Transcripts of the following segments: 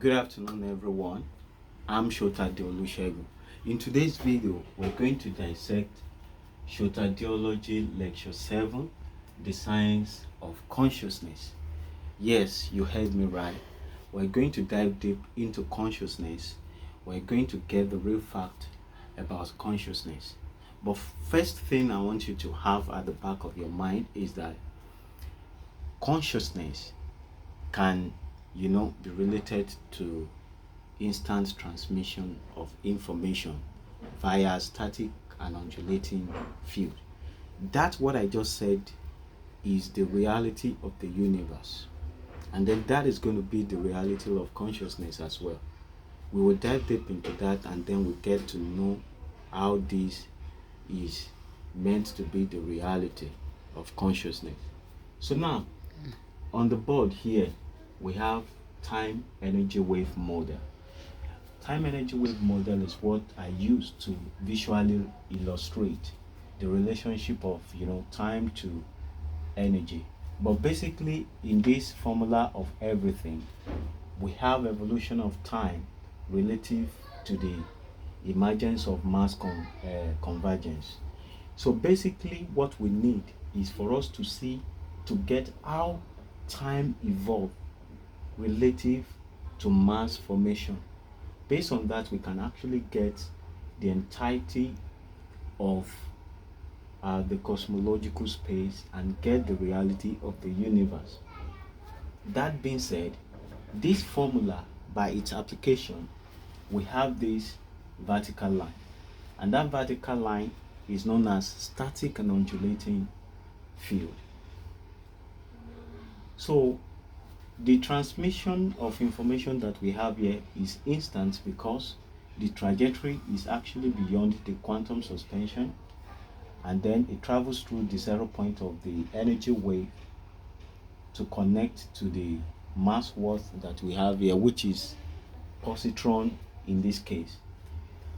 Good afternoon, everyone. I'm Sotadeology. In today's video, we're going to dissect Sotadeology Lecture 7, The Science of Consciousness. Yes, you heard me right. We're going to dive deep into consciousness. We're going to get the real fact about consciousness. But first thing I want you to have at the back of your mind is that consciousness can be related to instant transmission of information via static and undulating field. That's what I just said is the reality of the universe, and then that is going to be the reality of consciousness as well. We will dive deep into that, and then we get to know how this is meant to be the reality of consciousness. So now on the board here we have time energy wave model. Time energy wave model is what I use to visually illustrate the relationship of time to energy. But basically in this formula of everything, we have evolution of time relative to the emergence of mass convergence. So basically what we need is for us to get how time evolved relative to mass formation. Based on that, we can actually get the entirety of the cosmological space and get the reality of the universe. That being said, this formula, by its application, we have this vertical line, and that vertical line is known as static and undulating field. So the transmission of information that we have here is instant because the trajectory is actually beyond the quantum suspension, and then it travels through the 0 point of the energy wave to connect to the mass worth that we have here, which is positron in this case.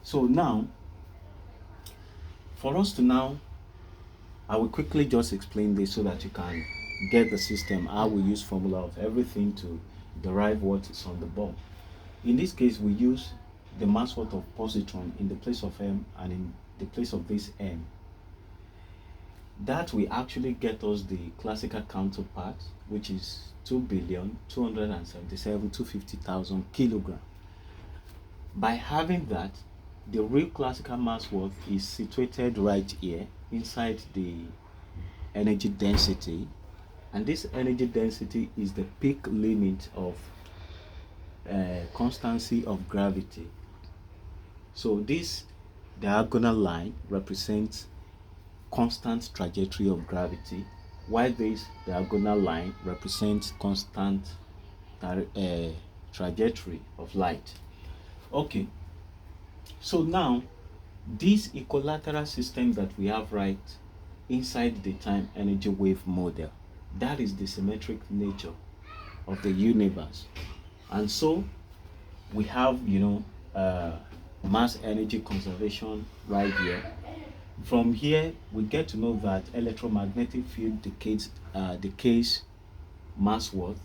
So now, for us to I will quickly just explain this so that you can get the system, how we use formula of everything to derive what is on the board. In this case, we use the mass worth of positron in the place of m and in the place of this m. That will actually get us the classical counterpart, which is 2,277,250,000 kilograms. By having that, the real classical mass worth is situated right here inside the energy density, and this energy density is the peak limit of constancy of gravity. So this diagonal line represents constant trajectory of gravity, while this diagonal line represents constant trajectory of light. Okay, so now this equilateral system that we have right inside the time energy wave model, that is the symmetric nature of the universe. And so we have mass energy conservation right here. From here we get to know that electromagnetic field decays mass worth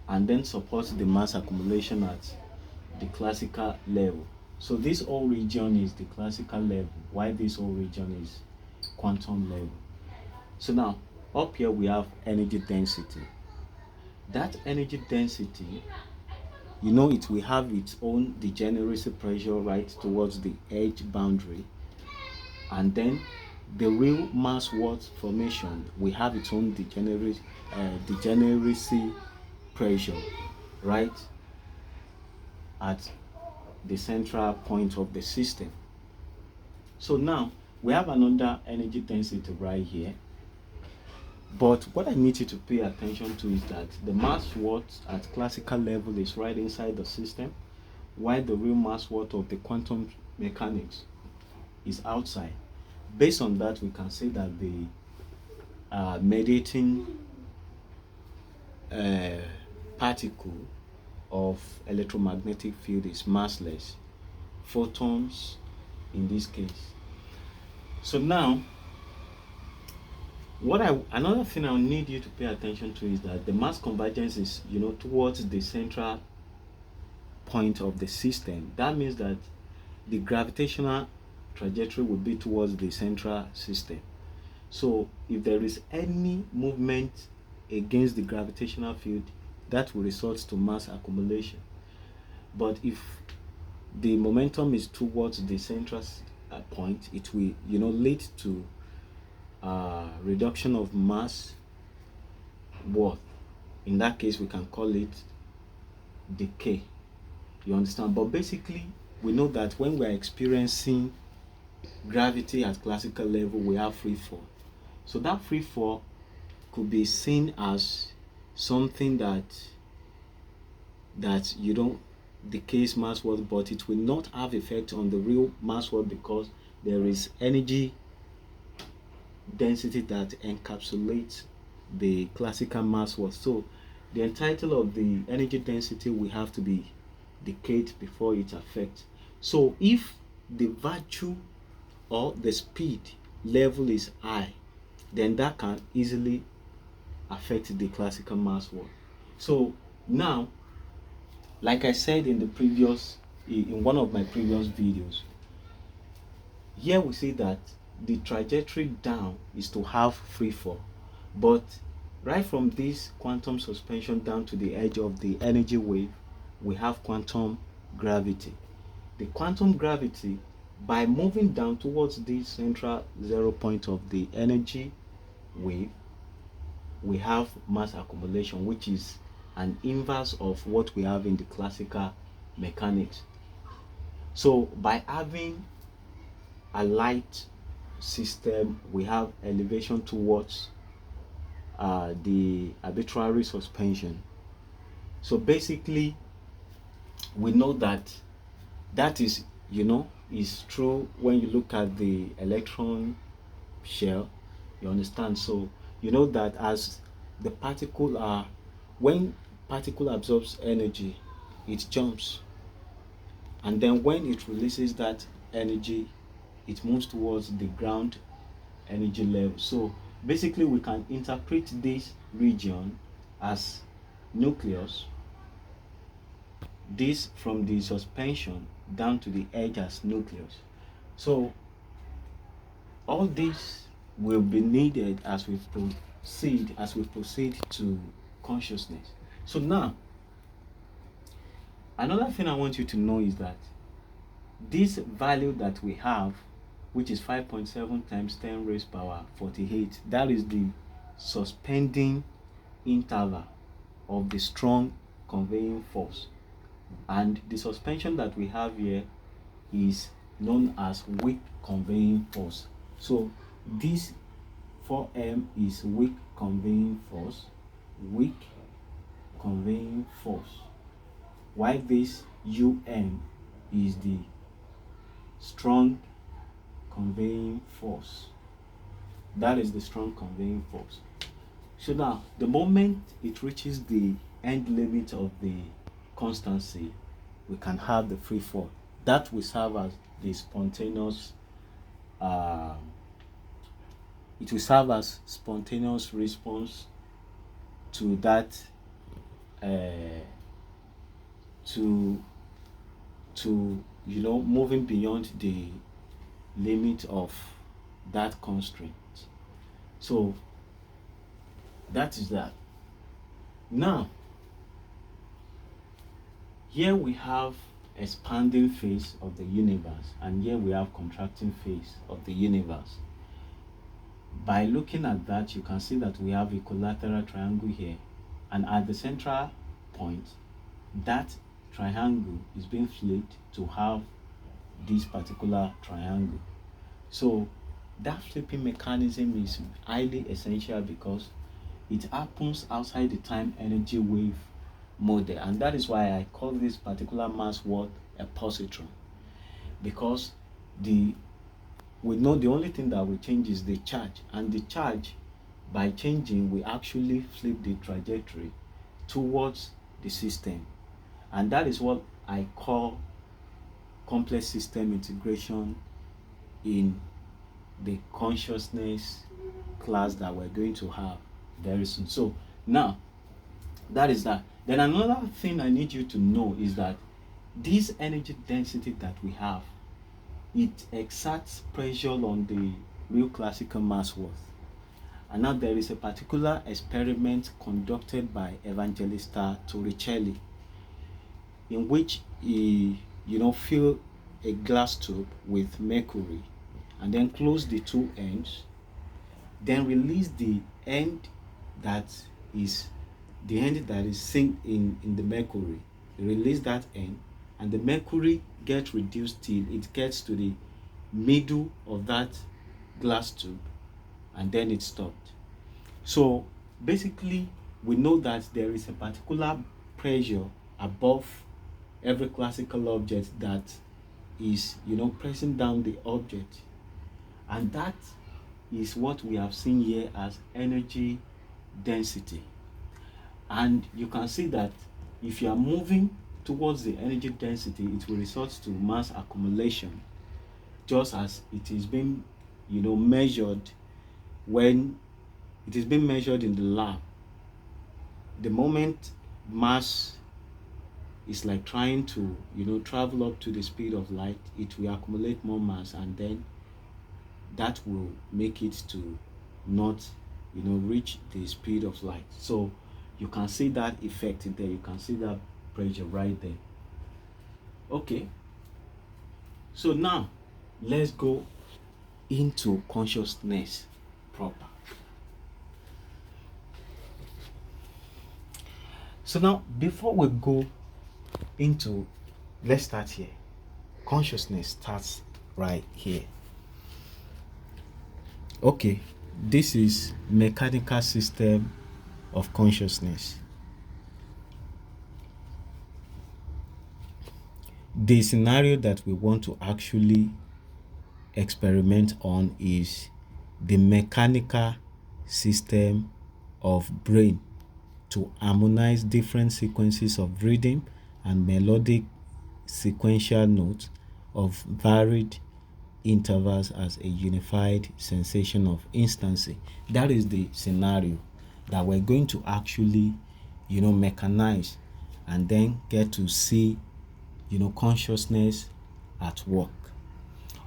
and then supports the mass accumulation at the classical level. So this whole region is the classical level, while this whole region is quantum level. So now up here we have energy density. That energy density, it will have its own degeneracy pressure right towards the edge boundary, and then the real mass worth formation will have its own degeneracy pressure right at the central point of the system. So now we have another energy density right here, but what I need you to pay attention to is that the mass worth at classical level is right inside the system, while the real mass worth of the quantum mechanics is outside. Based on that, we can say that the mediating particle of electromagnetic field is massless, photons in this case. So now another thing I need you to pay attention to is that the mass convergence is towards the central point of the system, that means that the gravitational trajectory will be towards the central system. So if there is any movement against the gravitational field, that will result to mass accumulation. But if the momentum is towards the central point, it will lead to reduction of mass. What in that case we can call it decay. You understand? But basically we know that when we are experiencing gravity at classical level, we have free fall. So that free fall could be seen as something that decays mass world, but it will not have effect on the real mass world because there is energy density that encapsulates the classical mass world. So the entirety of the energy density will have to be decayed before it affects. So if the value or the speed level is high, then that can easily affect the classical mass world. So now, like I said in one of my previous videos, here we see that the trajectory down is to have free fall, but right from this quantum suspension down to the edge of the energy wave, we have quantum gravity. The quantum gravity, by moving down towards the central zero point of the energy wave, we have mass accumulation, which is an inverse of what we have in the classical mechanics. So by having a light system, we have elevation towards the arbitrary suspension. So basically we know that is is true when you look at the electron shell. You understand? So you know that as the particle when particle absorbs energy, it jumps, and then when it releases that energy, it moves towards the ground energy level. So basically we can interpret this region as nucleus, this from the suspension down to the edge as nucleus. So all this will be needed as we proceed to consciousness. So now, another thing I want you to know is that this value that we have, which is 5.7 times 10 raised power 48, that is the suspending interval of the strong conveying force, and the suspension that we have here is known as weak conveying force. So this 4m is weak conveying force, while this um is the strong conveying force. That is the strong conveying force. So now, the moment it reaches the end limit of the constancy, we can have the free fall. That will serve as the spontaneous it will serve as spontaneous response to that to moving beyond the limit of that constraint. So that is that. Now here we have expanding phase of the universe, and here we have contracting phase of the universe. By looking at that, you can see that we have a equilateral triangle here, and at the central point, that triangle is being flipped to have this particular triangle. So that flipping mechanism is highly essential because it happens outside the time energy wave model, and that is why I call this particular mass world a positron, because we know the only thing that will change is the charge, and the charge, by changing, we actually flip the trajectory towards the system, and that is what I call complex system integration in the consciousness class that we're going to have very soon. So now, that is that. Then another thing I need you to know is that this energy density that we have, it exerts pressure on the real classical mass worth. And now there is a particular experiment conducted by Evangelista Torricelli, in which he, fill a glass tube with mercury and then close the two ends, then release the end that is sink in the mercury. Release that end, and the mercury gets reduced till it gets to the middle of that glass tube, and then it stopped. So basically, we know that there is a particular pressure above every classical object that is, pressing down the object, and that is what we have seen here as energy density. And you can see that if you are moving towards the energy density, it will result to mass accumulation, just as it is being, measured when it is being measured in the lab. The moment mass is like trying to, travel up to the speed of light, it will accumulate more mass, and then that will make it to not, reach the speed of light. So you can see that effect in there. You can see that pressure right there. Okay, so now let's go into consciousness proper. So now, before we go into, let's start here. Consciousness starts right here. Okay, this is mechanical system of consciousness. The scenario that we want to actually experiment on is the mechanical system of brain to harmonize different sequences of rhythm and melodic sequential notes of varied intervals as a unified sensation of instancy. That is the scenario that we're going to actually, mechanize and then get to see, consciousness at work.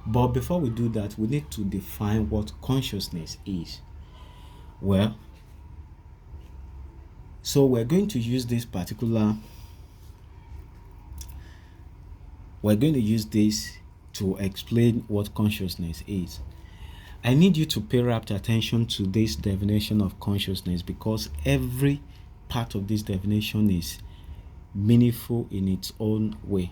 But before we do that, we need to define what consciousness is. Well, so we're going to use this to explain what consciousness is. I need you to pay rapt attention to this definition of consciousness, because every part of this definition is meaningful in its own way.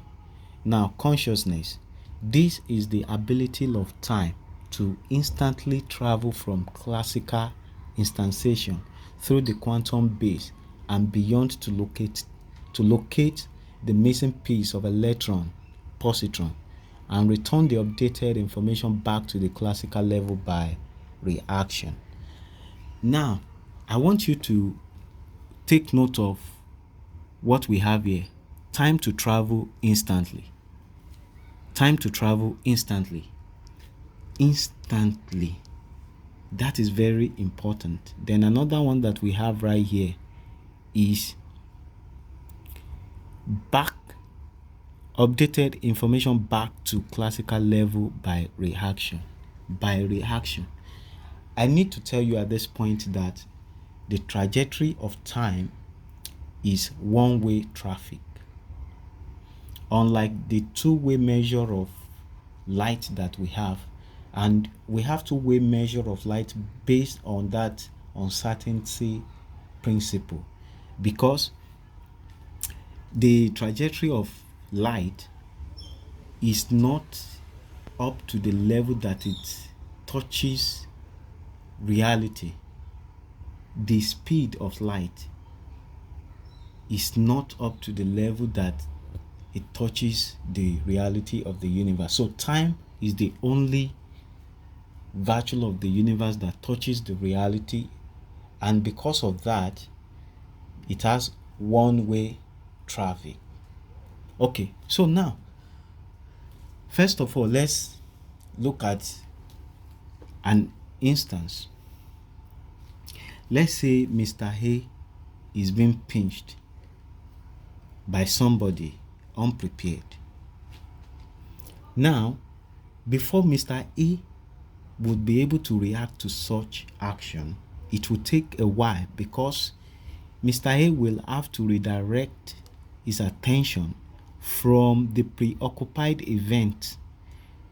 Now, consciousness, this is the ability of time to instantly travel from classical instantiation through the quantum base and beyond to locate the missing piece of electron, positron, and return the updated information back to the classical level by reaction. Now, I want you to take note of what we have here. Time to travel instantly. Time to travel instantly. Instantly. That is very important. Then another one that we have right here is updated information back to classical level by reaction. By reaction. I need to tell you at this point that the trajectory of time is one-way traffic. Unlike the two-way measure of light that we have, and we have two-way measure of light based on that uncertainty principle, because the trajectory of light is not up to the level that it touches reality. The speed of light is not up to the level that it touches the reality of the universe. So time is the only virtue of the universe that touches the reality, and because of that, it has one-way traffic. Okay, so now, first of all, let's look at an instance. Let's say Mr. A is being pinched by somebody unprepared. Now, before Mr. A would be able to react to such action, it will take a while because Mr. A will have to redirect his attention from the preoccupied event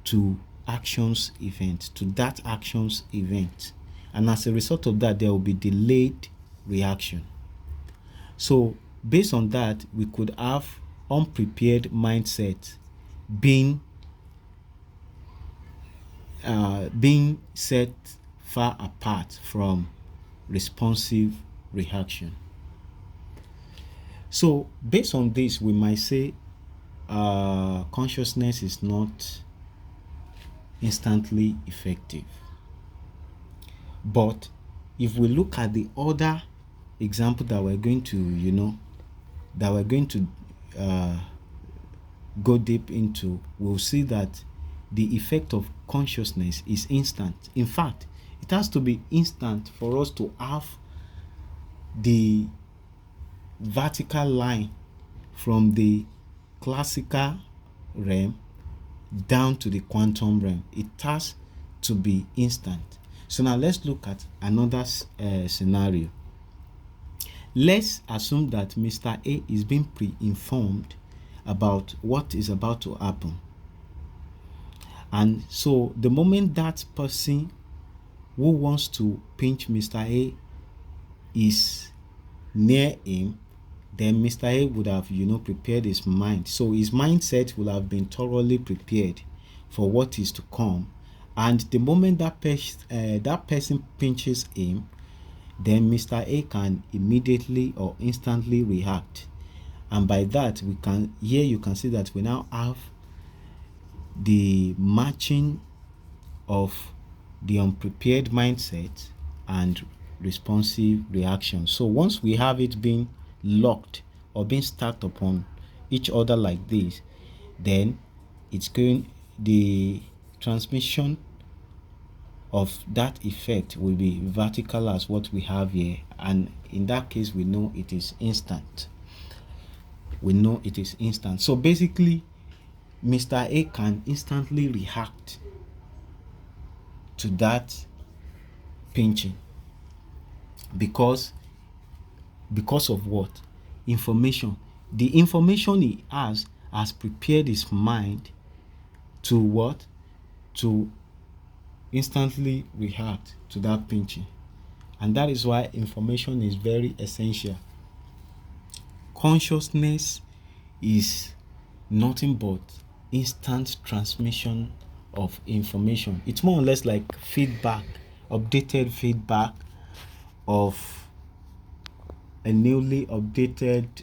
to that actions event. And as a result of that, there will be delayed reaction. So based on that, we could have unprepared mindset being set far apart from responsive reaction. So based on this, we might say consciousness is not instantly effective. But if we look at the other example that we're going to, go deep into, we'll see that the effect of consciousness is instant. In fact, it has to be instant for us to have the vertical line from the classical realm down to the quantum realm. It has to be instant. So now let's look at another scenario. Let's assume that Mr. A is being pre-informed about what is about to happen. And so the moment that person who wants to pinch Mr. A is near him, then Mr. A would have, prepared his mind. So his mindset will have been thoroughly prepared for what is to come. And the moment that person pinches him, then Mr. A can immediately or instantly react. And by that, you can see that we now have the matching of the unprepared mindset and responsive reaction. So once we have it being locked or being stacked upon each other like this, then the transmission of that effect will be vertical as what we have here, and in that case we know it is instant. So basically, Mr. A can instantly react to that pinching because of what? Information. The information he has prepared his mind to what? To instantly react to that pinching. And that is why information is very essential. Consciousness is nothing but instant transmission of information. It's more or less like feedback, updated feedback of a newly updated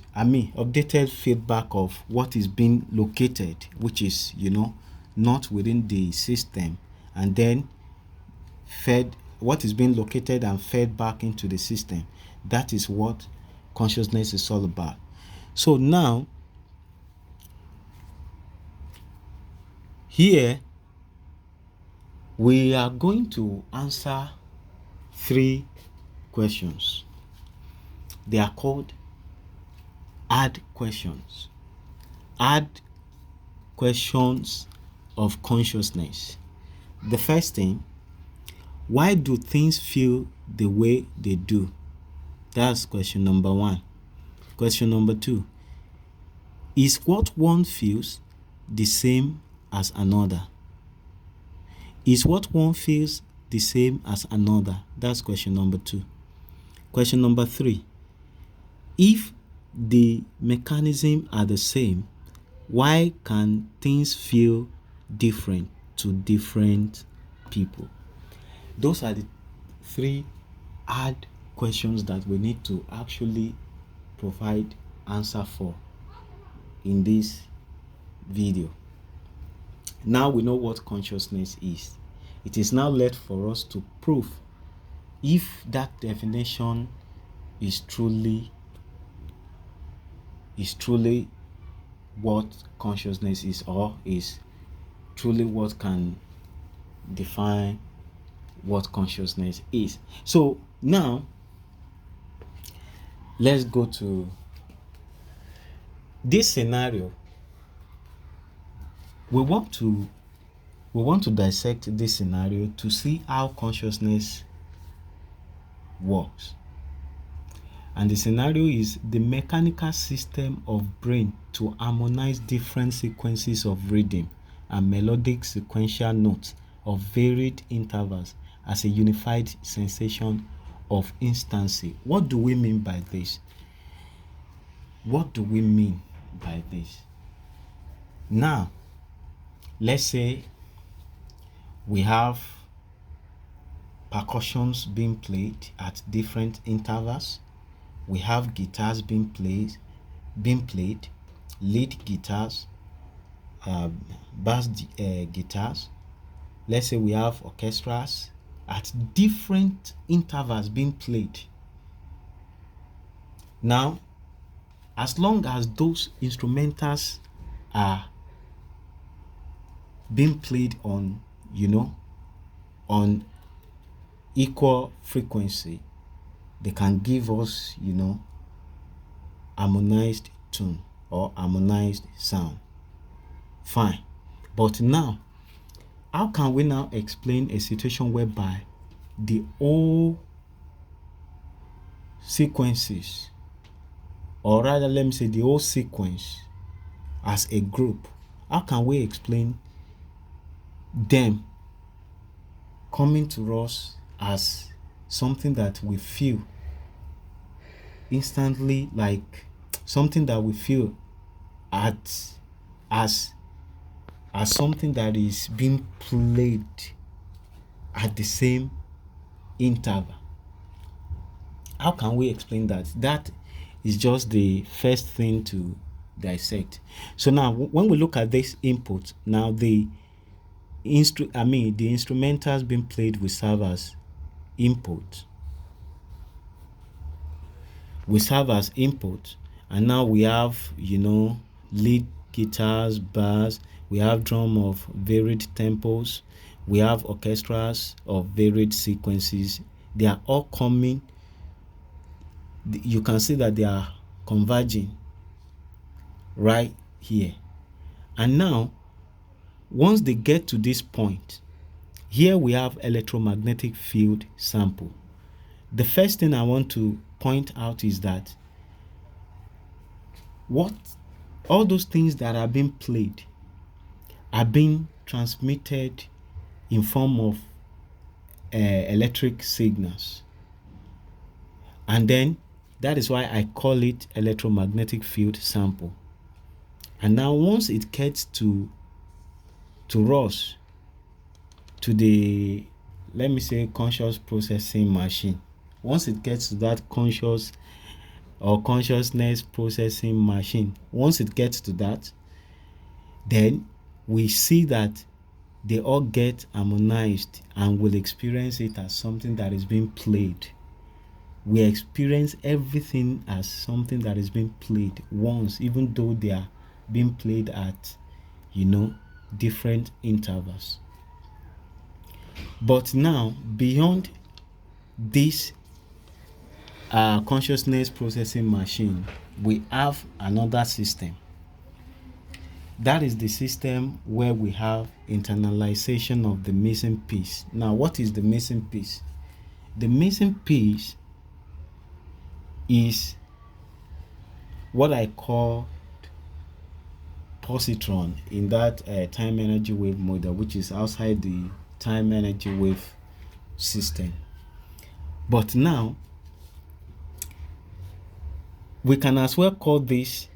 feedback of what is being located, which is not within the system, and then fed what is being located and fed back into the system. That is what consciousness is all about. So now here we are going to answer 3 questions. They are called hard questions. Hard questions of consciousness. The first thing, why do things feel the way they do? That's question number 1. Question number 2, is what one feels the same as another? Is what one feels the same as another? That's question number 2. Question number 3, if the mechanism are the same, why can things feel different to different people? Those are the 3 hard questions that we need to actually provide answer for in this video. Now we know what consciousness is. It is now left for us to prove if that definition is truly what consciousness is, or is truly what can define what consciousness is. So now let's go to this scenario. we want to dissect this scenario to see how consciousness works. And the scenario is the mechanical system of brain to harmonize different sequences of rhythm and melodic sequential notes of varied intervals as a unified sensation of instancy. What do we mean by this? What do we mean by this? Now, let's say we have percussions being played at different intervals. We have guitars being played, lead guitars, bass guitars. Let's say we have orchestras at different intervals being played. Now, as long as those instrumentals are being played on equal frequency, they can give us harmonized tune or harmonized sound. Fine. But now, how can we now explain a situation whereby the whole sequences, or rather let me say the whole sequence as a group, how can we explain them coming to us as something that we feel instantly, like something that we feel as something that is being played at the same interval? How can we explain that? That is just the first thing to dissect. So now when we look at this input, now the instrumentals being played will serve as input. And now we have lead guitars, bass, we have drum of varied tempos, we have orchestras of varied sequences. They are all coming. You can see that they are converging right here. And now, once they get to this point, here we have electromagnetic field sample. The first thing I want to point out is that all those things that are being played are being transmitted in form of electric signals. And then that is why I call it electromagnetic field sample. And now once it gets to us, to the, let me say, conscious processing machine, once it gets to that conscious or consciousness processing machine, once it gets to that, then we see that they all get harmonized and will experience it as something that is being played. We experience everything as something that is being played once, even though they are being played at different intervals. But now, beyond this consciousness processing machine, we have another system. That is the system where we have internalization of the missing piece. Now, what is the missing piece? The missing piece is what I call positron in that time energy wave model, which is outside the time energy wave system. But now, we can as well call this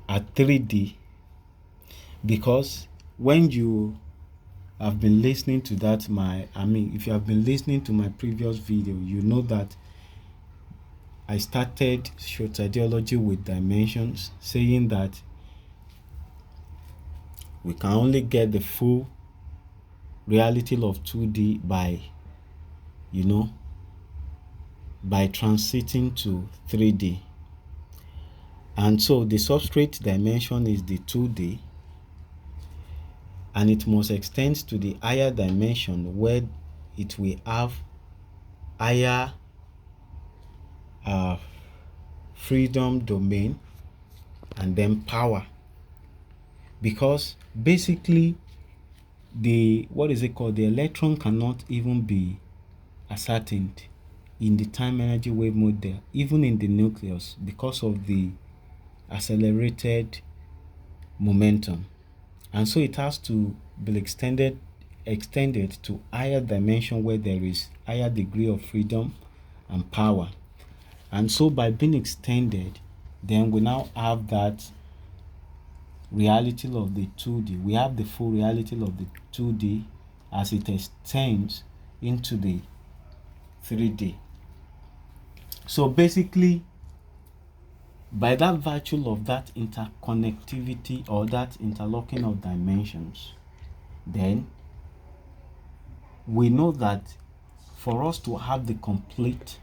a 3D, because when you have been listening to that, if you have been listening to my previous video, you know that I started Sotadeology with dimensions, saying that we can only get the full reality of 2D by transiting to 3D. And so the substrate dimension is the 2D, and it must extend to the higher dimension where it will have higher freedom domain and then power. because basically the electron cannot even be ascertained in the time energy wave model, even in the nucleus, because of the accelerated momentum. And so it has to be extended to higher dimension where there is higher degree of freedom and power. And so by being extended, then we now have that reality of the 2D. We have the full reality of the 2D as it extends into the 3D. So basically, by that virtue of that interconnectivity or that interlocking of dimensions, then we know that for us to have the complete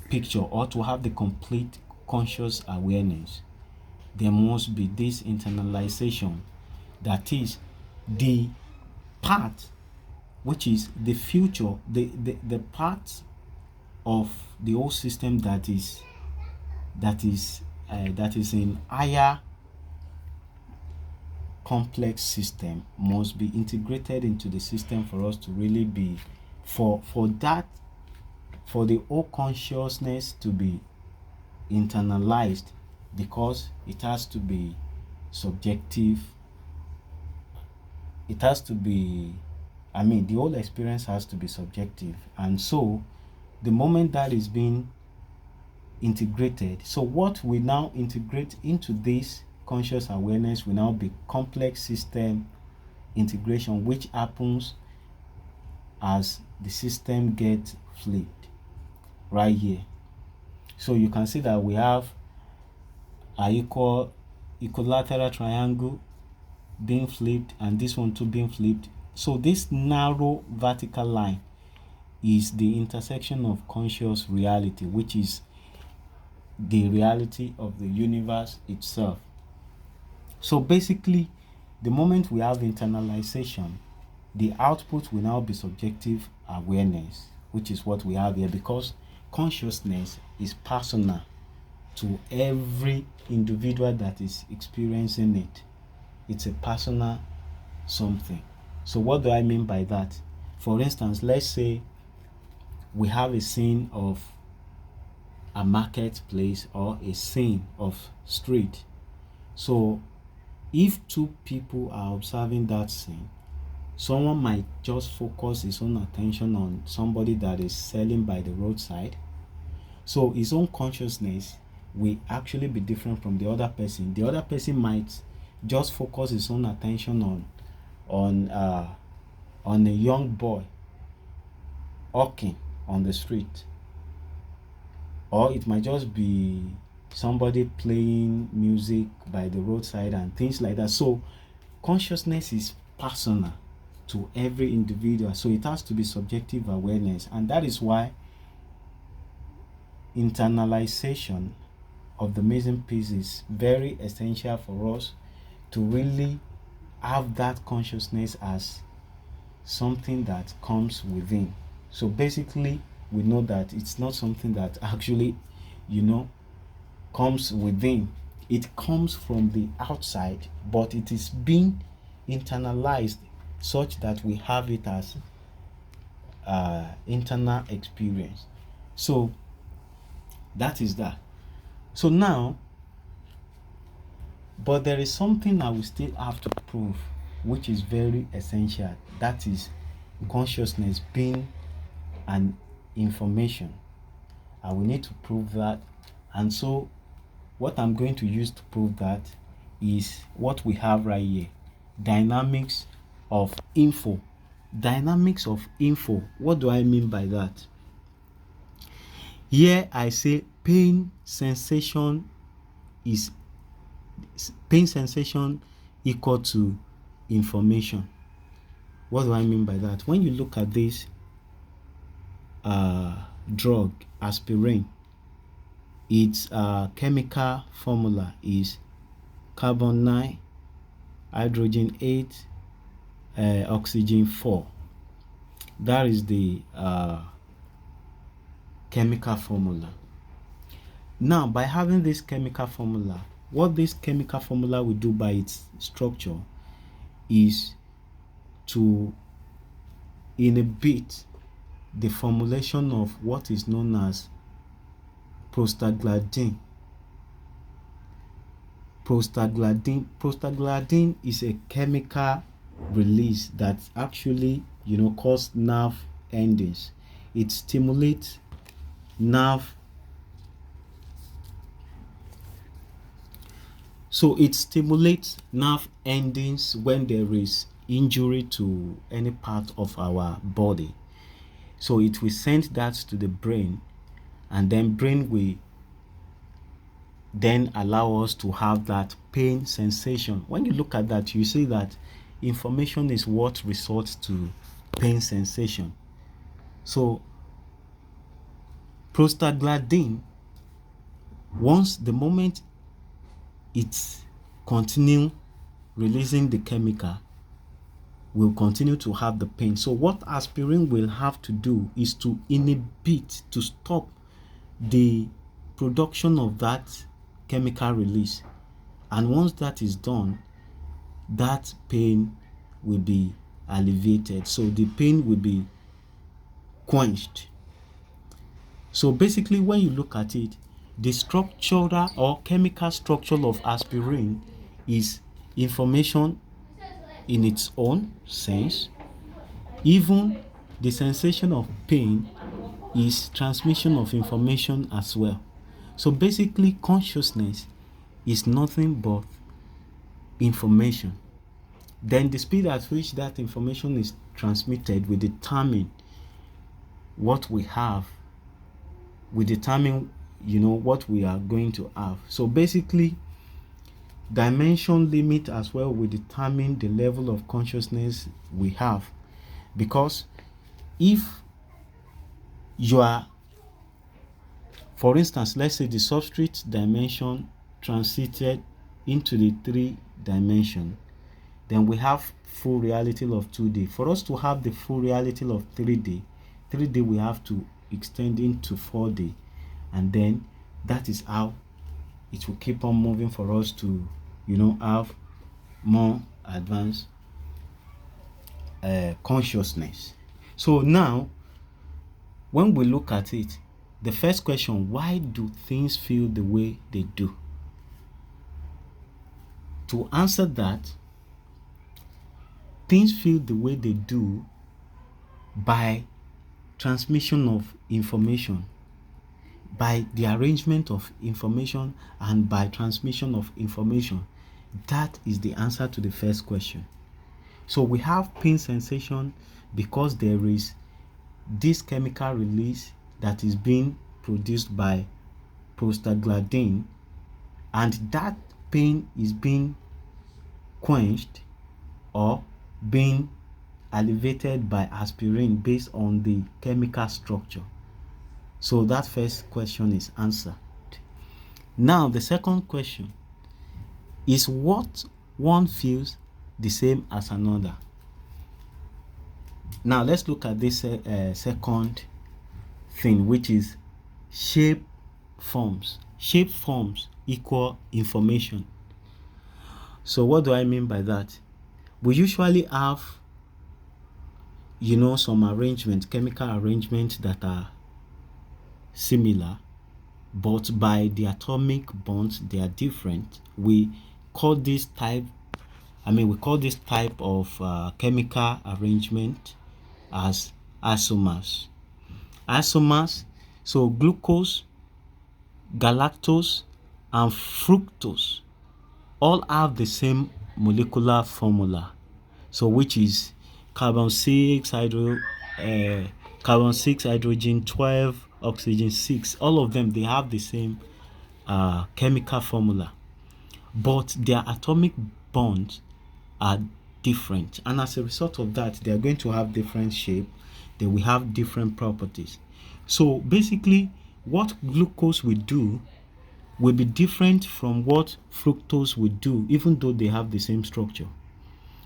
picture or to have the complete conscious awareness, there must be this internalization, that is the part which is the future, the part of the whole system that is in higher complex system must be integrated into the system for us to really be for the whole consciousness to be internalized, because it has to be subjective. It has to be, the whole experience has to be subjective. And so the moment that is being integrated, so what we now integrate into this conscious awareness will now be complex system integration, which happens as the system gets flipped right here. So you can see that we have an equilateral triangle being flipped, and this one too being flipped. So this narrow vertical line is the intersection of conscious reality, which is the reality of the universe itself. So basically, the moment we have internalization, the output will now be subjective awareness, which is what we have here, because consciousness is personal to every individual that is experiencing it. It's a personal something. So what do I mean by that? For instance, let's say we have a scene of a marketplace or a scene of street. So if two people are observing that scene, someone might just focus his own attention on somebody that is selling by the roadside. So his own consciousness will actually be different from the other person. The other person might just focus his own attention on a young boy walking on the street, or it might just be somebody playing music by the roadside and things like that. So consciousness is personal to every individual, so it has to be subjective awareness. And that is why internalization of the missing piece is very essential for us to really have that consciousness as something that comes within. So basically, we know that it's not something that actually, comes within. It comes from the outside, but it is being internalized such that we have it as internal experience. So that is that. So now, but there is something I will still have to prove, which is very essential. That is consciousness being an information. I will need to prove that. And so what I'm going to use to prove that is what we have right here. Dynamics of info. Dynamics of info. What do I mean by that? Here I say pain sensation equal to information. What do I mean by that? When you look at this drug, aspirin, its chemical formula is carbon 9, hydrogen 8, oxygen 4. That is the chemical formula. Now, by having this chemical formula, what this chemical formula will do by its structure is to inhibit the formulation of what is known as prostaglandin. Prostaglandin is a chemical release that actually, cause nerve endings. It stimulates nerve. So it stimulates nerve endings when there is injury to any part of our body. So it will send that to the brain, and then brain will then allow us to have that pain sensation. When you look at that, you see that information is what results to pain sensation. So prostaglandin, the moment it continue releasing the chemical, will continue to have the pain. So what aspirin will have to do is to inhibit, to stop the production of that chemical release. And once that is done, that pain will be alleviated. So the pain will be quenched. So basically, when you look at it, the structural or chemical structure of aspirin is information in its own sense. Even the sensation of pain is transmission of information as well. So basically, consciousness is nothing but information. Then the speed at which that information is transmitted will determine what we have, will determine what we are going to have. So basically, dimension limit as well will determine the level of consciousness we have. Because if you are, for instance, let's say the substrate dimension transited into the 3 dimension, then we have full reality of 2D. For us to have the full reality of 3D we have to extend into 4D, and then that is how it will keep on moving for us to have more advanced consciousness. So now, when we look at it, the first question, why do things feel the way they do? To answer that, things feel the way they do by transmission of information, by the arrangement of information, and by transmission of information. That is the answer to the first question. So we have pain sensation because there is this chemical release that is being produced by prostaglandin, and that pain is being quenched or being alleviated by aspirin based on the chemical structure. So that first question is answered. Now the second question is, what one feels the same as another. Now let's look at this second thing, which is shape forms. Shape forms equal information. So what do I mean by that? We usually have some arrangement, chemical arrangement that are similar, but by the atomic bonds they are different. We call this type of chemical arrangement as isomers. So glucose, galactose, and fructose all have the same molecular formula, so which is carbon 6 hydrogen 12 oxygen 6. All of them, they have the same chemical formula, but their atomic bonds are different, and as a result of that, they are going to have different shape. They will have different properties. So basically, what glucose will do will be different from what fructose will do, even though they have the same structure.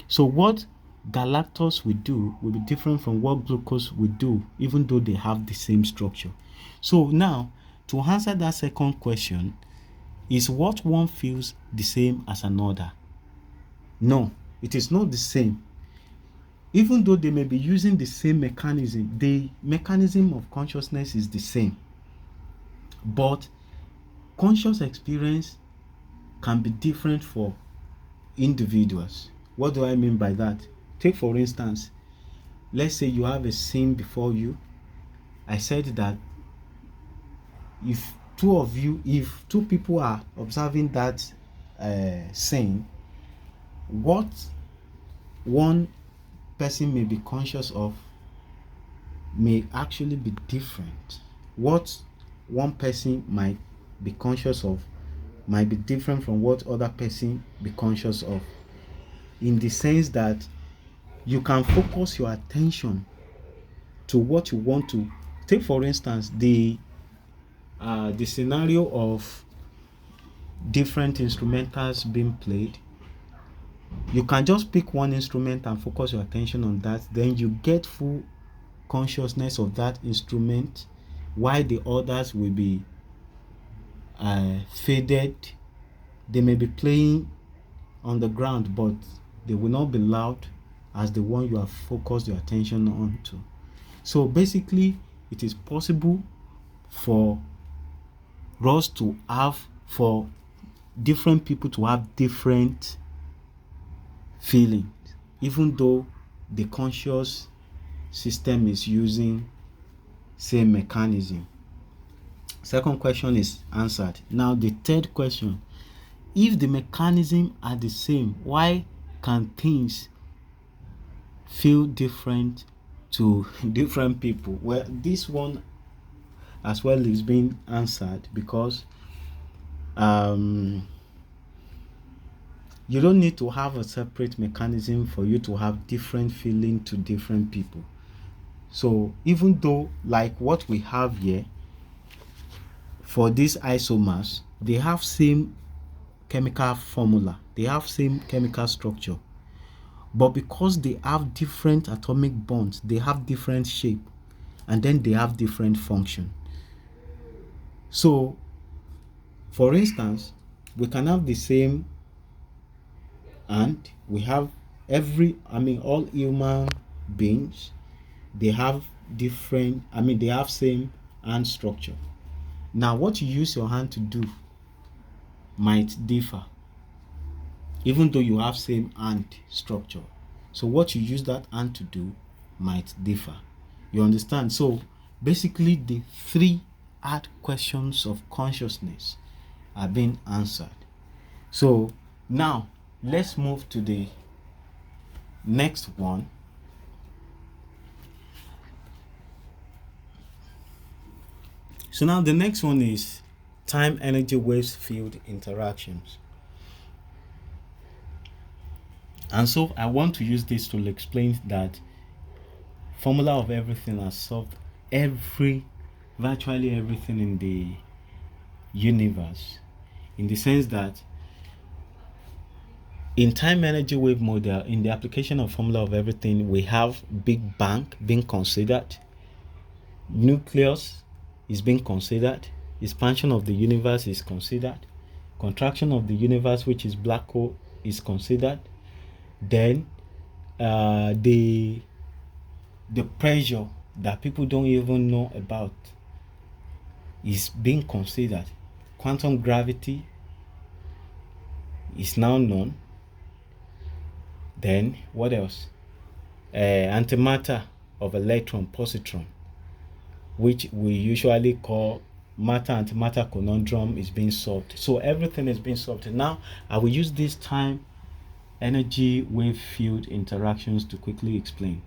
So what galactose will do will be different from what glucose will do, even though they have the same structure. So now, to answer that second question, Is what one feels the same as another? No, it is not the same. Even though they may be using the same mechanism, the mechanism of consciousness is the same. But conscious experience can be different for individuals. What do I mean by that? Take for instance, let's say you have a scene before you. I said that if two people are observing that scene, what one person may be conscious of may actually be different. What one person might be conscious of might be different from what other person be conscious of, in the sense that you can focus your attention to what you want to. Take for instance the scenario of different instrumentals being played. You can just pick one instrument and focus your attention on that, then you get full consciousness of that instrument, while the others will be faded. They may be playing on the ground, but they will not be loud as the one you have focused your attention on to. So basically, it is possible for us to have, for different people to have different feelings, even though the conscious system is using same mechanism. Second question is answered. Now the third question: if the mechanism are the same, why can things feel different to different people? Well, this one as well is being answered because you don't need to have a separate mechanism for you to have different feeling to different people. So even though, like what we have here for these isomers, they have same chemical formula, they have same chemical structure, but because they have different atomic bonds, they have different shape, and then they have different function. So for instance, we can have the same hand. We have all human beings, they have different, they have same hand structure. Now what you use your hand to do might differ, even though you have same hand structure. So what you use that hand to do might differ. You understand? So basically the three hard questions of consciousness are being answered. So now let's move to the next one. So now the next one is time energy waves field interactions. And so I want to use this to explain that formula of everything has solved virtually everything in the universe, in the sense that in time energy wave model, in the application of formula of everything, we have Big Bang being considered, nucleus is being considered, expansion of the universe is considered, contraction of the universe, which is black hole, is considered, then the pressure that people don't even know about is being considered. Quantum gravity is now known. Then what else? Antimatter of electron positron, which we usually call matter antimatter conundrum, is being solved. So everything is being solved. Now I will use this time energy wave field interactions to quickly explain.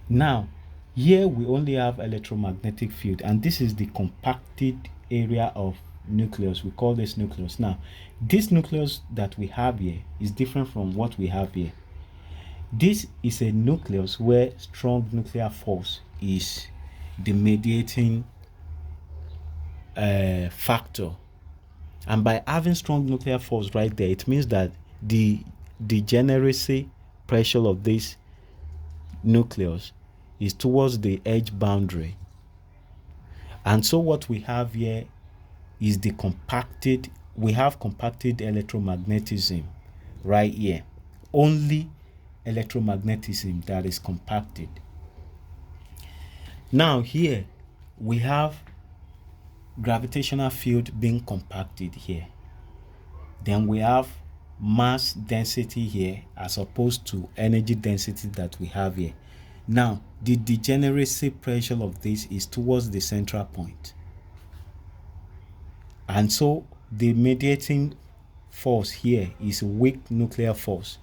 Now here we only have electromagnetic field, and this is the compacted area of nucleus. We call this nucleus. Now this nucleus that we have here is different from what we have here. This is a nucleus where strong nuclear force is the mediating factor, and by having strong nuclear force right there, it means that the degeneracy pressure of this nucleus is towards the edge boundary. And so what we have here is the compacted we have compacted electromagnetism right here. Only electromagnetism that is compacted. Now here we have gravitational field being compacted here. Then we have mass density here as opposed to energy density that we have here. Now the degeneracy pressure of this is towards the central point, and so the mediating force here is a weak nuclear force.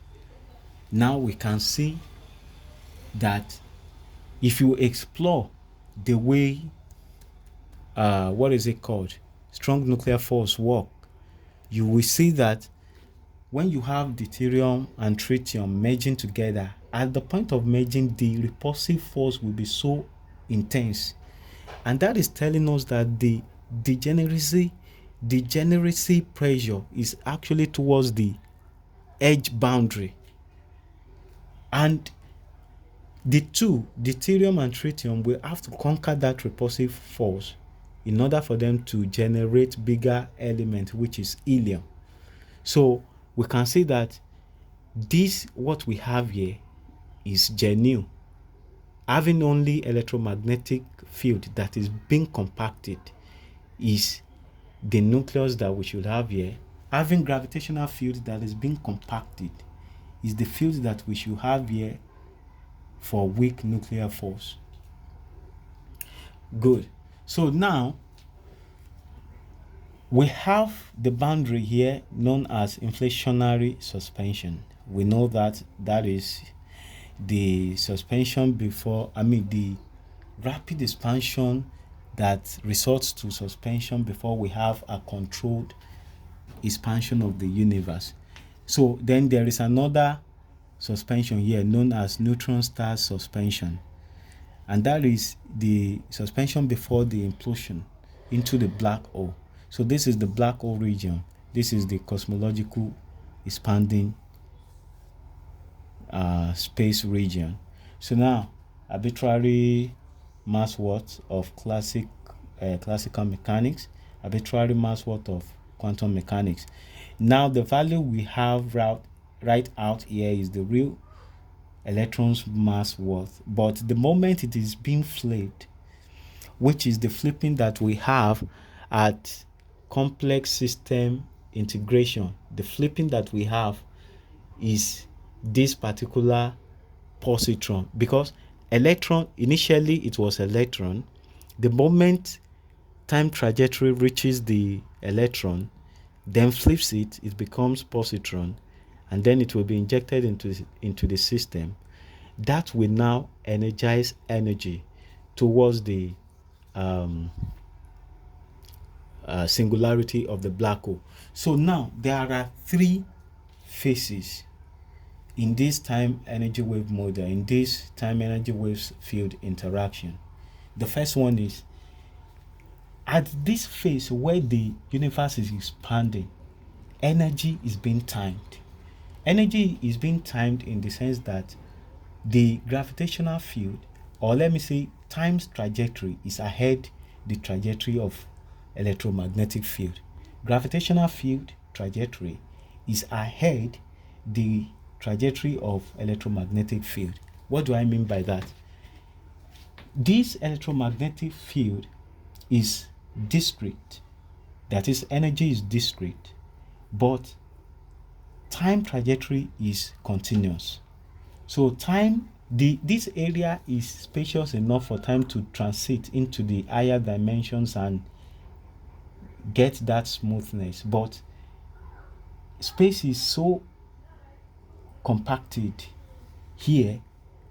Now we can see that if you explore the way strong nuclear force work, you will see that when you have deuterium and tritium merging together, at the point of merging, the repulsive force will be so intense, and that is telling us that the degeneracy pressure is actually towards the edge boundary, and the two, deuterium and tritium, will have to conquer that repulsive force in order for them to generate bigger element, which is helium. So we can see that this, what we have here, is genuine. Having only electromagnetic field that is being compacted is the nucleus that we should have here. Having gravitational field that is being compacted is the field that we should have here for weak nuclear force. Good. So now we have the boundary here known as inflationary suspension. We know that that is the suspension before, the rapid expansion that results to suspension before we have a controlled expansion of the universe. So then there is another suspension here known as neutron star suspension, and that is the suspension before the implosion into the black hole. So this is the black hole region. This is the cosmological expanding space region. So now, arbitrary mass worth of classical mechanics, arbitrary mass worth of quantum mechanics. Now the value we have right out here is the real electron's mass worth, but the moment it is being flipped, which is the flipping that we have at complex system integration, the flipping that we have is this particular positron, because electron, initially it was electron. The moment time trajectory reaches the electron, then flips it, it becomes positron, and then it will be injected into the system. That will now energize energy towards the singularity of the black hole. So now there are three phases in this time energy wave model, in this time energy waves field interaction. The first one is at this phase where the universe is expanding, energy is being timed. Energy is being timed in the sense that the gravitational field, or let me say time's trajectory, is ahead the trajectory of electromagnetic field. Gravitational field trajectory is ahead the trajectory of electromagnetic field. What do I mean by that? This electromagnetic field is discrete, that is, energy is discrete, but time trajectory is continuous. So this area is spacious enough for time to transit into the higher dimensions and get that smoothness, but space is so compacted here,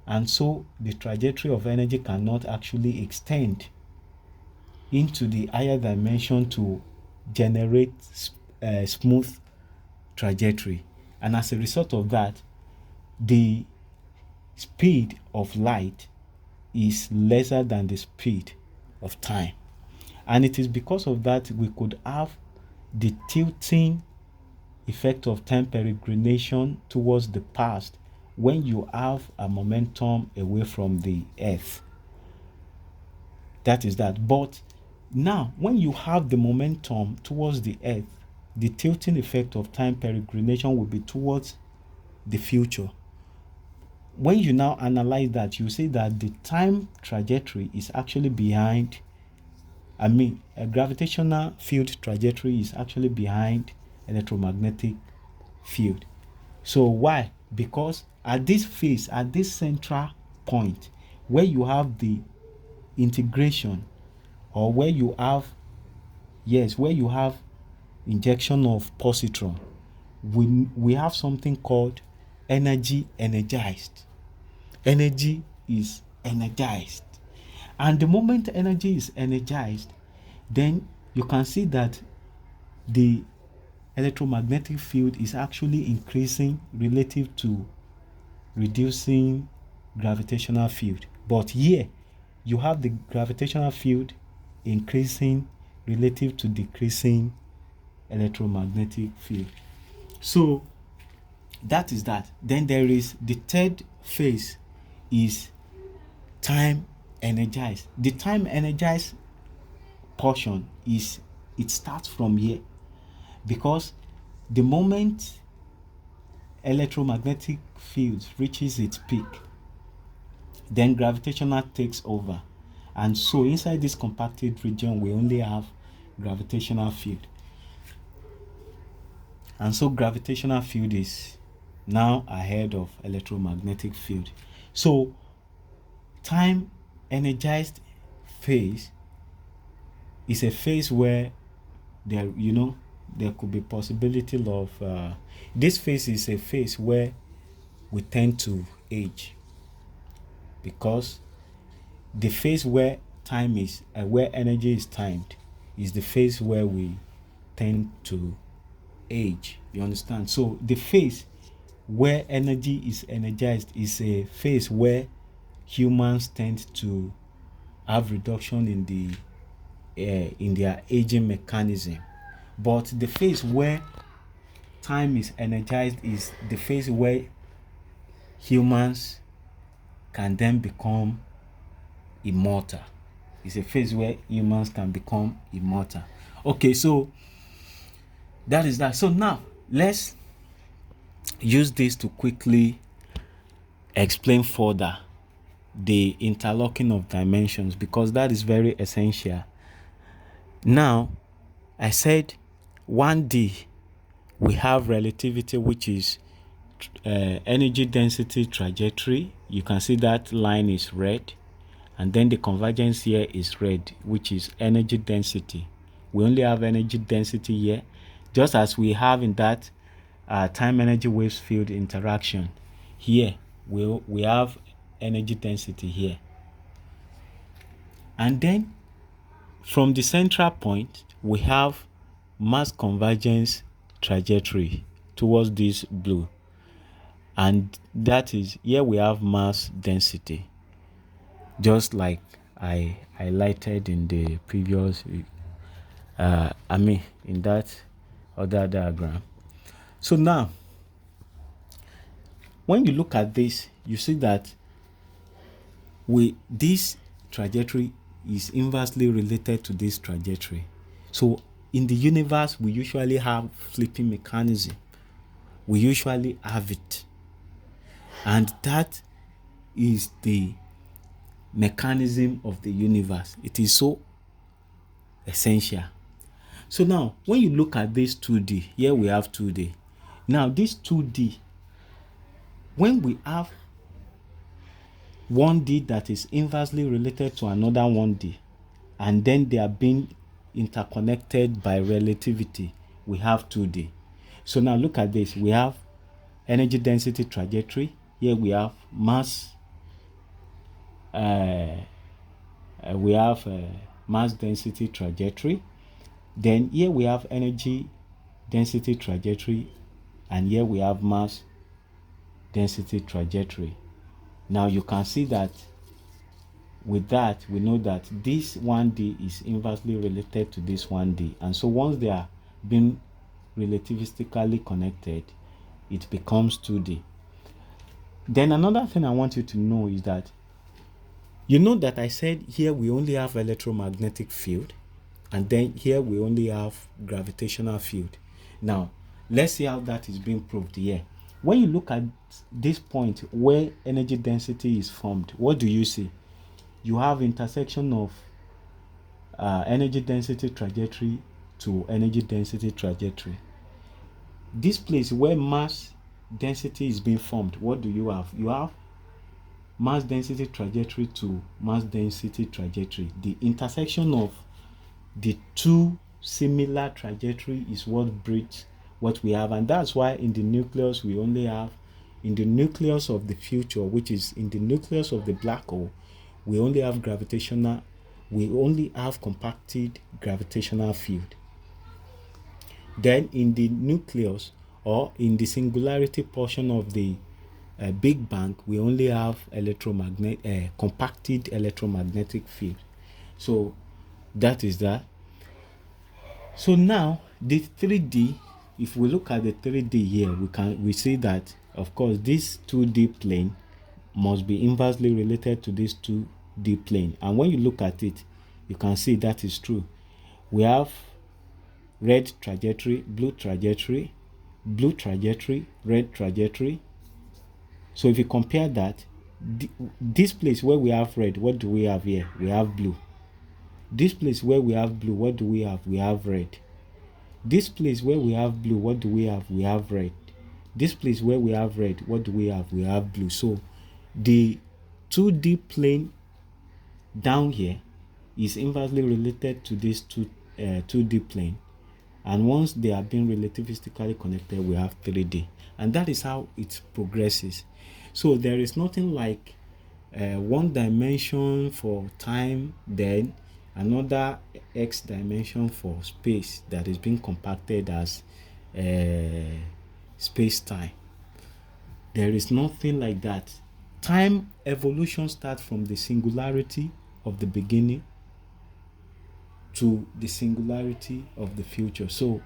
and so the trajectory of energy cannot actually extend into the higher dimension to generate a smooth trajectory. And as a result of that, the speed of light is lesser than the speed of time. And it is because of that we could have the tilting effect of time peregrination towards the past when you have a momentum away from the earth. That is that. But now when you have the momentum towards the earth, the tilting effect of time peregrination will be towards the future. When you now analyze that, you see that the time trajectory is actually behind, a gravitational field trajectory is actually behind electromagnetic field. So why? Because at this phase, at this central point, where you have the integration, or where you have injection of positron, we have something called energy energized. Energy is energized. And the moment energy is energized, then you can see that the electromagnetic field is actually increasing relative to reducing gravitational field. But here, you have the gravitational field increasing relative to decreasing electromagnetic field. So that is that. Then there is the third phase, is time energized. The time energized portion it starts from here, because the moment electromagnetic field reaches its peak, then gravitational takes over, and so inside this compacted region we only have gravitational field, and so gravitational field is now ahead of electromagnetic field. So time energized phase is a phase where there could be possibility of this phase is a phase where we tend to age, because the phase where time is where energy is timed is the phase where we tend to age. You understand? So the phase where energy is energized is a phase where humans tend to have reduction in their aging mechanism. But the phase where time is energized is the phase where humans can then become immortal. It's a phase where humans can become immortal. Okay, so that is that. So now let's use this to quickly explain further the interlocking of dimensions, because that is very essential. Now, I said 1D, we have relativity, which is energy density trajectory. You can see that line is red, and then the convergence here is red, which is energy density. We only have energy density here, just as we have in that time energy waves field interaction. Here we have energy density here, and then from the central point we have mass convergence trajectory towards this blue, and that is here we have mass density, just like I highlighted in the previous in that other diagram. So now when you look at this, you see that this trajectory is inversely related to this trajectory. So in the universe, we usually have flipping mechanism. We usually have it. And that is the mechanism of the universe. It is so essential. So now, when you look at this 2D, here we have 2D. Now this 2D, when we have 1D that is inversely related to another 1D, and then they are being interconnected by relativity, we have 2D. So now look at this. We have energy density trajectory. Here we have mass. Mass density trajectory. Then here we have energy density trajectory, and here we have mass density trajectory. Now you can see that with that, we know that this 1D is inversely related to this 1D. And so once they are being relativistically connected, it becomes 2D. Then another thing I want you to know is that, you know that I said here we only have electromagnetic field, and then here we only have gravitational field. Now, let's see how that is being proved here. When you look at this point where energy density is formed, what do you see? You have intersection of energy density trajectory to energy density trajectory. This place where mass density is being formed, what do you have? You have mass density trajectory to mass density trajectory. The intersection of the two similar trajectory is what breeds what we have, and that's why in the nucleus we only have, in the nucleus of the future, which is in the nucleus of the black hole, we only have compacted gravitational field. Then in the nucleus, or in the singularity portion of the Big Bang, we only have compacted electromagnetic field. So that is that. So now the 3D, if we look at the 3D here, we see that of course this 2D plane must be inversely related to this 2D plane, and when you look at it, you can see that is true. We have red trajectory, blue trajectory, red trajectory. So if you compare that, this place where we have red, what do we have here? We have blue. This place where we have blue, what do we have? We have red. This place where we have blue, what do we have? We have red. This place where we have red, what do we have? We have blue. So the 2D plane down here is inversely related to this 2D plane, and once they are being relativistically connected, we have 3D, and that is how it progresses. So there is nothing like one dimension for time, then another x dimension for space that is being compacted as space-time. There is nothing like that. Time evolution starts from the singularity of the beginning to the singularity of the future. So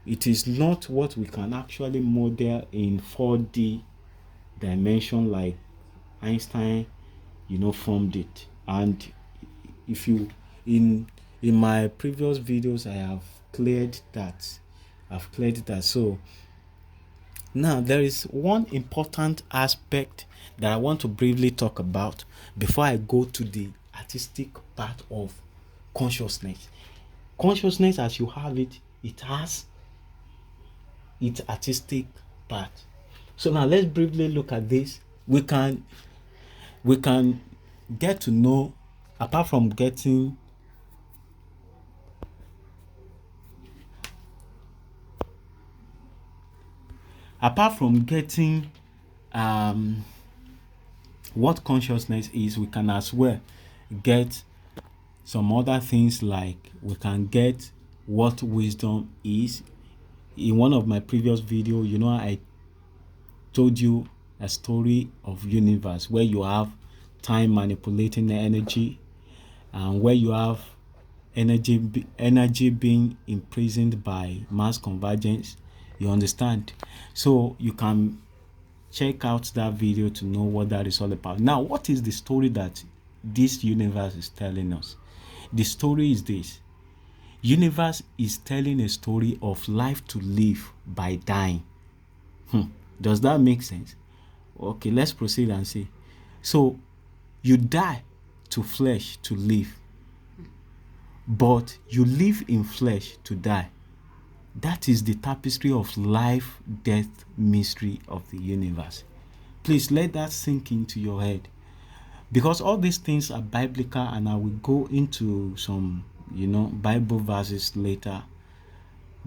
it is not what we can actually model in 4D dimension like Einstein formed it. And if you in my previous videos, I have cleared that. So now there is one important aspect that I want to briefly talk about before I go to the artistic part of consciousness. Consciousness, as you have it, it has its artistic part. So now let's briefly look at this. We can get to know, apart from getting what consciousness is, we can as well get some other things, like we can get what wisdom is. In one of my previous videos, I told you a story of universe where you have time manipulating the energy, and where you have energy being imprisoned by mass convergence. You understand? So you can check out that video to know what that is all about. Now, what is the story that this universe is telling us? The story is this: universe is telling a story of life to live by dying. Does that make sense? Okay, let's proceed and see. So you die to flesh to live, but you live in flesh to die. That is the tapestry of life, death, mystery of the universe. Please let that sink into your head, because all these things are biblical, and I will go into some Bible verses later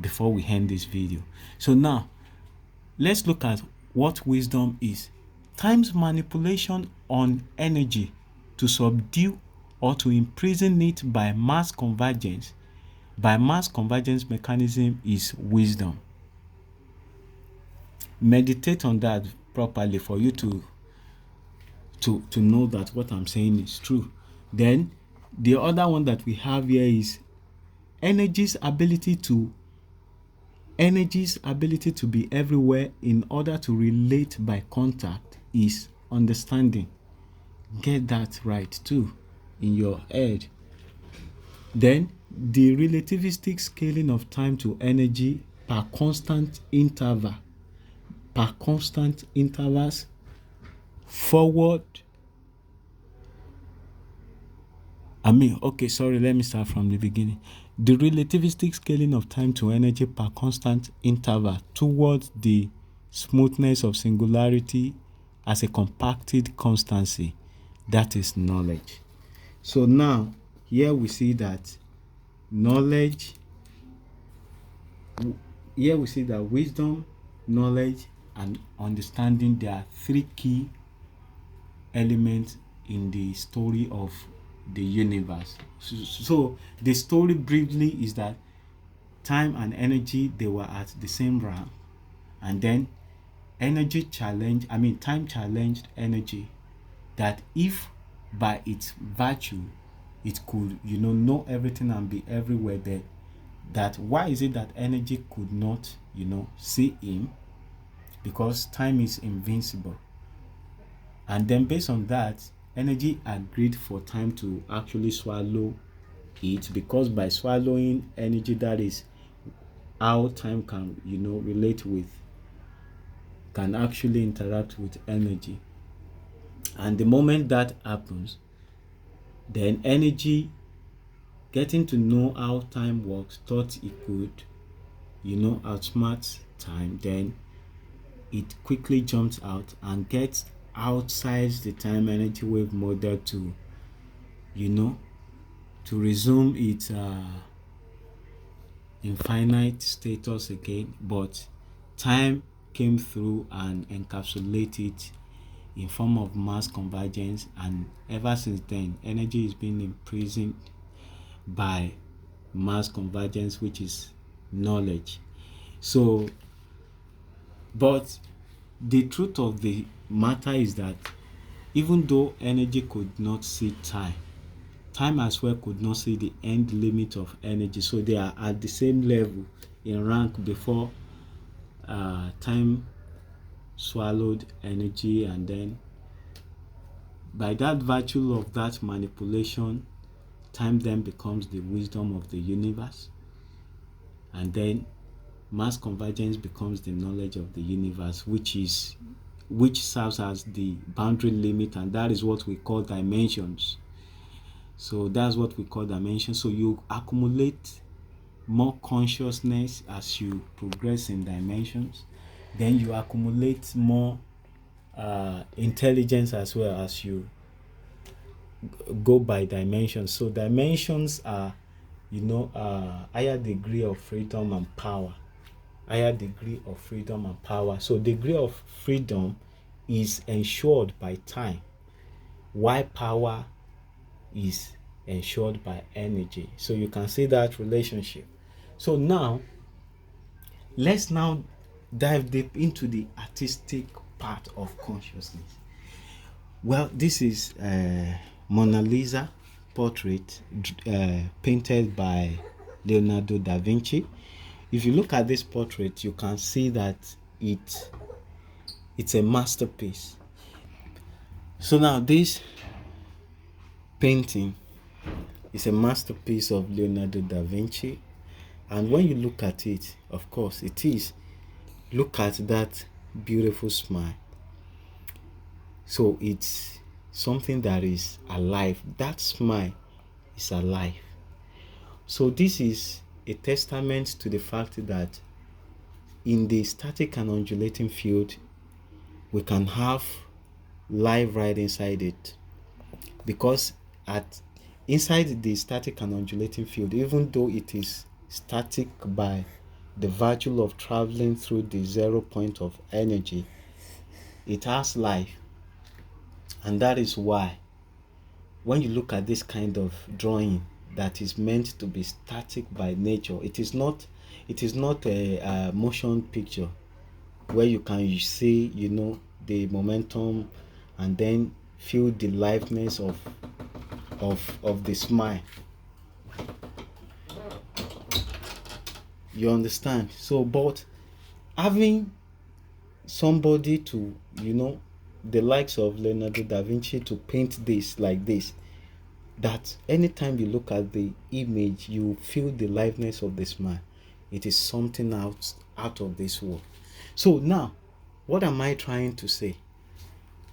before we end this video. So now let's look at what wisdom is. Time's manipulation on energy to subdue or to imprison it by mass convergence mechanism is wisdom. Meditate on that properly for you to know that what I'm saying is true. Then the other one that we have here is energy's ability to be everywhere in order to relate by contact is understanding. Get that right too in your head. Then the relativistic scaling of time to energy per constant intervals forward. Let me start from the beginning. The relativistic scaling of time to energy per constant interval towards the smoothness of singularity as a compacted constancy, that is knowledge. So now, here we see that wisdom, knowledge, and understanding, there are three key elements in the story of the universe. So the story briefly is that time and energy, they were at the same rank, and then time challenged energy, that if by its virtue it could know everything and be everywhere, there, that why is it that energy could not see him, because time is invincible. And then based on that, energy agreed for time to actually swallow it, because by swallowing energy, that is how time can can actually interact with energy. And the moment that happens, then energy, getting to know how time works, thought it could outsmart time. Then it quickly jumps out and gets outside the time energy wave model to resume its infinite status again. But time came through and encapsulated it in form of mass convergence, and ever since then energy is being imprisoned by mass convergence, which is knowledge. So, but the truth of the matter is that even though energy could not see time as well could not see the end limit of energy. So they are at the same level in rank before time swallowed energy, and then by that virtue of that manipulation, time then becomes the wisdom of the universe, and then mass convergence becomes the knowledge of the universe, which serves as the boundary limit, and that is what we call dimensions. So that's what we call dimensions. So you accumulate more consciousness as you progress in dimensions, then you accumulate more intelligence as well as you go by dimensions. So dimensions are higher degree of freedom and power. So degree of freedom is ensured by time, while power is ensured by energy. So you can see that relationship. So now let's dive deep into the artistic part of consciousness. Well, this is Mona Lisa portrait painted by Leonardo da Vinci. If you look at this portrait, you can see that it's a masterpiece. So now this painting is a masterpiece of Leonardo da Vinci, and when you look at it, of course it is, look at that beautiful smile. So it's something that is alive. That smile is alive. So this is a testament to the fact that in the static and undulating field, we can have life right inside it, because inside the static and undulating field, even though it is static by the virtue of traveling through the 0 point of energy, it has life. And that is why when you look at this kind of drawing that is meant to be static by nature, it is not a motion picture where you can see the momentum and then feel the liveness of the smile. You understand? So, but having somebody to the likes of Leonardo da Vinci to paint this like this, that anytime you look at the image, you feel the liveness of the smile. It is something out of this world. So now, what am I trying to say?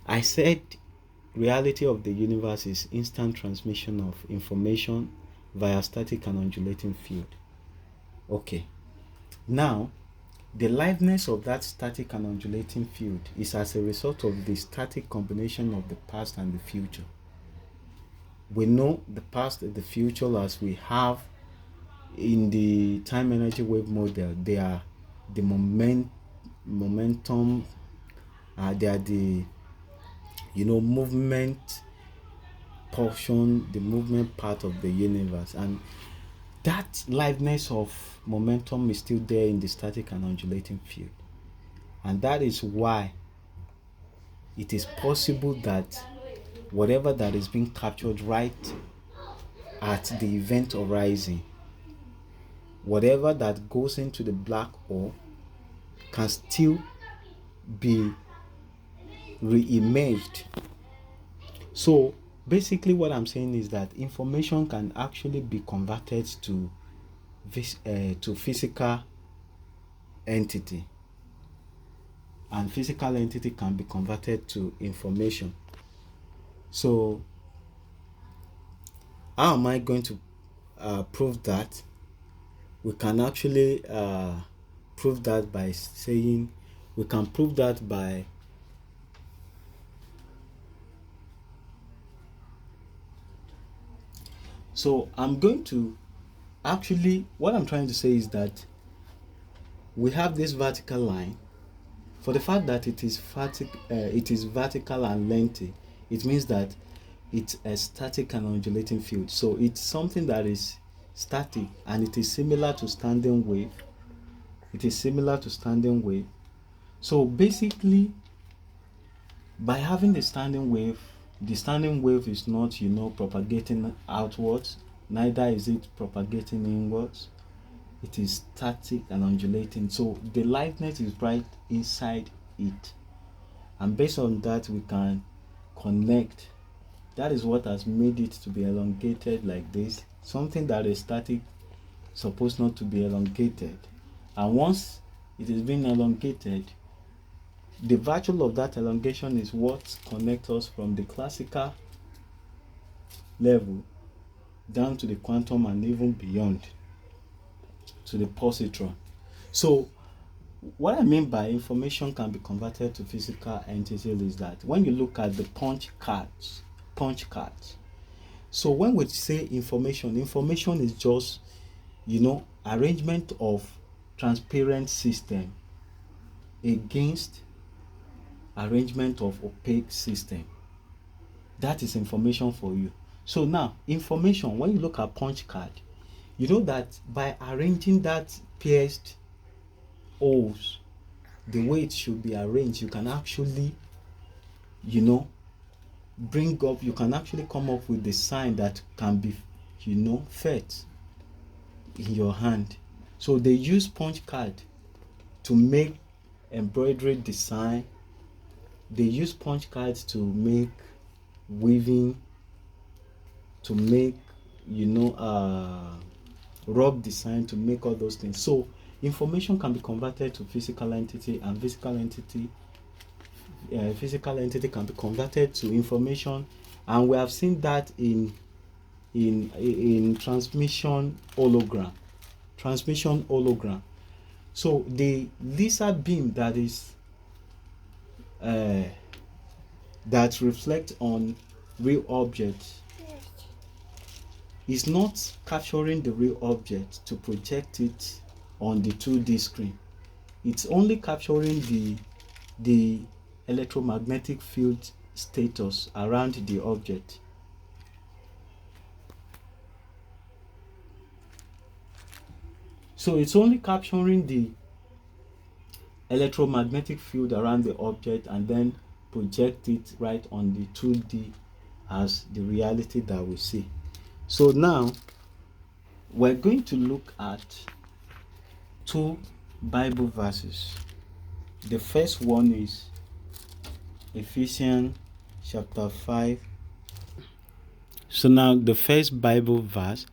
I said reality of the universe is instant transmission of information via static and undulating field. Okay. Now, the liveness of that static and undulating field is as a result of the static combination of the past and the future. We know the past and the future as we have in the time energy wave model. They are the momentum, they are the movement portion, the movement part of the universe, and that liveness of momentum is still there in the static and undulating field. And that is why it is possible that whatever that is being captured right at the event horizon, whatever that goes into the black hole can still be re-imaged. So basically what I'm saying is that information can actually be converted to physical entity, and physical entity can be converted to information. So how am I going to prove that? We can actually prove that by saying, we can prove that by so I'm going to actually, what I'm trying to say is that we have this vertical line. For the fact that it is vertical and lengthy, it means that it's a static and undulating field. So it's something that is static, and it is similar to standing wave. So basically, by having the standing wave is not propagating outwards, neither is it propagating inwards. It is static and undulating. So the liveness is right inside it, and based on that we can connect. That is what has made it to be elongated like this. Something that is static supposed not to be elongated, and once it is being elongated, the virtue of that elongation is what connects us from the classical level down to the quantum and even beyond to the positron. So what I mean by information can be converted to physical entity is that when you look at the punch cards. So when we say information is just arrangement of transparent system against arrangement of opaque system. That is information for you. So now, information, when you look at punch card, you know that by arranging that pierced holes the way it should be arranged, you can actually you can actually come up with the sign that can be felt in your hand. So they use punch card to make embroidery design. They use punch cards to make weaving, to make rug design, to make all those things. So information can be converted to physical entity, and physical entity can be converted to information, and we have seen that in transmission hologram. So the laser beam that is that reflects on real objects is not capturing the real object to project it on the 2D screen. It's only capturing the electromagnetic field status around the object. So it's only capturing the electromagnetic field around the object and then project it right on the 2D as the reality that we see. So now we're going to look at two Bible verses. The first one is Ephesians chapter 5. So now the first Bible verse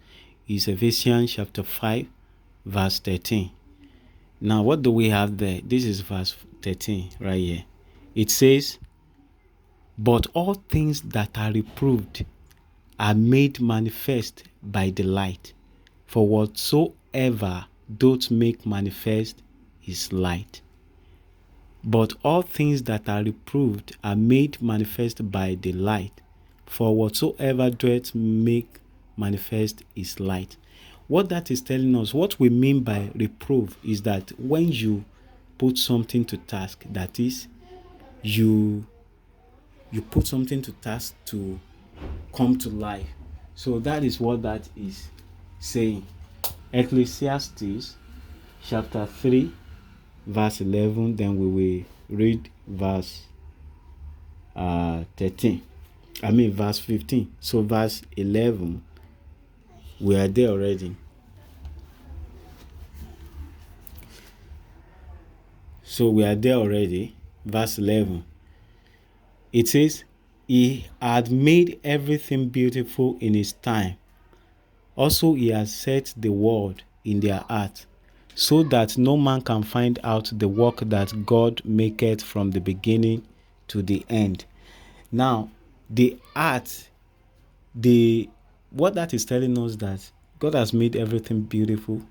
is Ephesians chapter 5, verse 13. Now, what do we have there? This is verse 13 right here. It says, "But all things that are reproved are made manifest by the light, for whatsoever doth make manifest is light." But all things that are reproved are made manifest by the light, for whatsoever doth make manifest is light. What that is telling us, what we mean by reprove, is that when you put something to task, that is, you put something to task to come to life. So that is what that is saying. Ecclesiastes chapter 3 verse 11, then we will read verse 15. So verse 11, we are there already. Verse 11, it says, "He had made everything beautiful in his time. Also he has set the world in their heart, so that no man can find out the work that God maketh from the beginning to the end." Now, the art, what that is telling us, that God has made everything beautiful,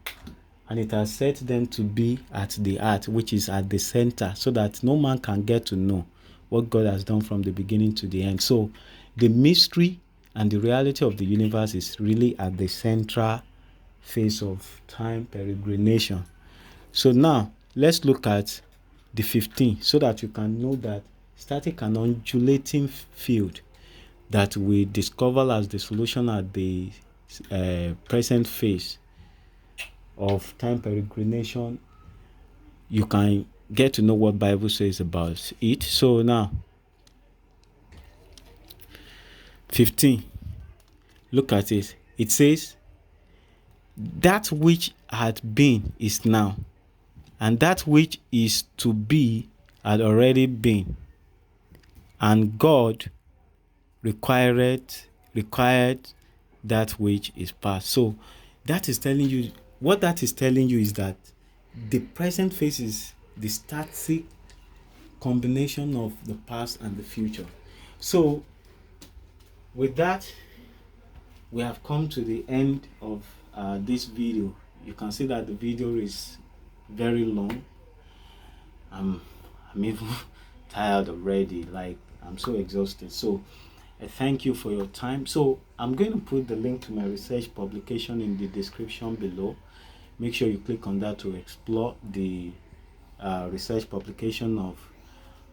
and it has set them to be at the heart, which is at the center, so that no man can get to know what God has done from the beginning to the end. So the mystery and the reality of the universe is really at the central phase of time peregrination. So now let's look at the 15, so that you can know that static and undulating field that we discover as the solution at the present phase of time peregrination, you can get to know what Bible says about it. So now 15, look at it. It says, "That which had been is now, and that which is to be had already been, and God required that which is past." So that is telling you, what that is telling you is that the present phase is the static combination of the past and the future. So with that, we have come to the end of this video. You can see that the video is very long. I'm even tired already. Like, I'm so exhausted. So I thank you for your time. So I'm going to put the link to my research publication in the description below. Make sure you click on that to explore the research publication of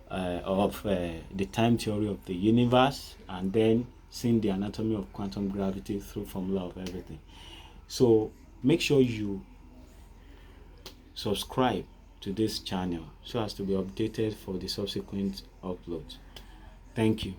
the time theory of the universe, and then seeing the anatomy of quantum gravity through formula of everything. So make sure you subscribe to this channel so as to be updated for the subsequent uploads. Thank you.